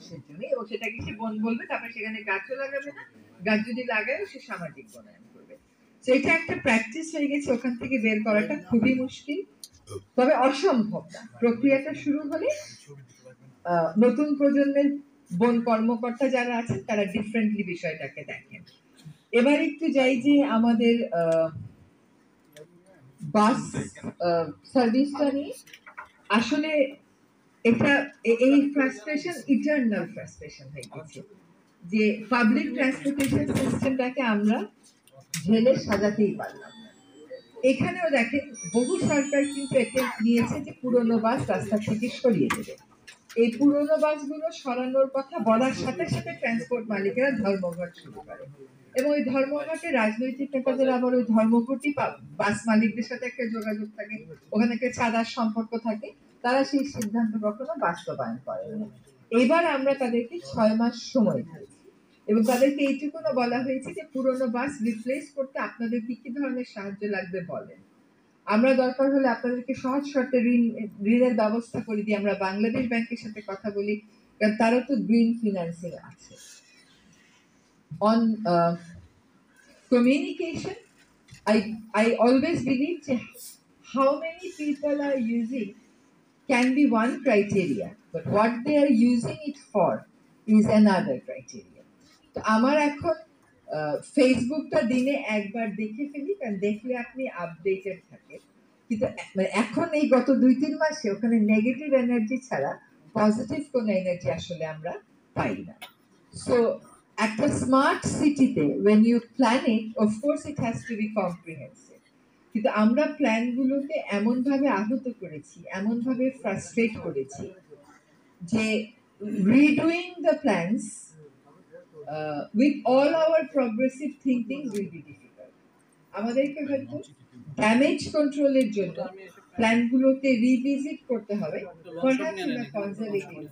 মানুষের জন্য, এবং সেটাকে সে বন বলবে, তারপরে সেখানে গাছও লাগাবে না, গাছ যদি লাগায় সে সামাজিক বনায়ন করবে। সেটা একটা প্র্যাকটিস হয়ে গেছে, ওখান থেকে বের করাটা খুবই মুশকিল, তবে অসম্ভব না। প্রক্রিয়াটা শুরু হলে নতুন প্রজন্মের বন কর্মকর্তা যারা আছেন তারা ডিফারেন্টলি বিষয়টাকে দেখেন। এবার একটু যাই যে আমাদের বাস সার্ভিসটা নিয়ে। আসলে এটা এই ফ্রাস্ট্রেশন ইটারনাল ফ্রাস্ট্রেশন হয়ে গেছে যে পাবলিক ট্রান্সপোর্টেশন সিস্টেমটাকে আমরা ঢেলে সাজাতেই পারলাম না। এখানেও দেখেন বহু সরকার কিন্তু অ্যাটেম্প্ট নিয়েছে যে পুরনো বাস রাস্তা থেকে সরিয়ে দেবে। এই পুরনো বাসগুলো সরানোর কথা বলার সাথে সাথে ট্রান্সপোর্ট মালিকেরা ধর্মঘট শুরু করে, এবং ওই ধর্মঘটে রাজনৈতিক নেতাদের আবার ওই ধর্মঘটই বাস মালিকদের সাথে একটা যোগাযোগ থাকে, ওখানে একটা চাঁদার সম্পর্ক থাকে, তারা সেই সিদ্ধান্ত কখনো বাস্তবায়ন করে না। এবার আমরা তাদেরকে 6 মাস সময় দিয়েছি, এবং তাদেরকে এইটুকুনো বলা হয়েছে যে পুরনো বাস রিপ্লেস করতে আপনাদের কি কি ধরনের সাহায্য লাগবে বলেন, আমরা দরকার হলে আপনাদেরকে সহজ শর্তে ঋণের ব্যবস্থা করে দিই, আমরা বাংলাদেশ ব্যাংকের সাথে কথা বলি, কারণ তারা তো গ্রিন ফিন্যান্সিং আছে। On communication, I always believe that how many people are using can be one criteria, but what they are using it for is another criteria. তো আমার এখন ফেসবুকটা দিনে একবার দেখে ফেলি, কারণ দেখলে আপনি আপডেটেড থাকেন, কিন্তু এখন এই গত 2-3 মাসে ওখানে নেগেটিভ এনার্জি ছাড়া পজিটিভ কোন এনার্জি আসলে আমরা পাই না। সো একটা স্মার্ট সিটিতে when you plan it, of course it has to be comprehensive, কিন্তু আমরা প্ল্যানগুলোকে এমন ভাবে আহত করেছি, এমন ভাবে ফ্রাস্ট্রেট করেছি যে redoing the plans with all our progressive thinking will be difficult. আমাদেরকে হয়তো ড্যামেজ কন্ট্রোলের জন্য প্ল্যানগুলোকে রিভিজিট করতে হবে, কনজারভেটিভ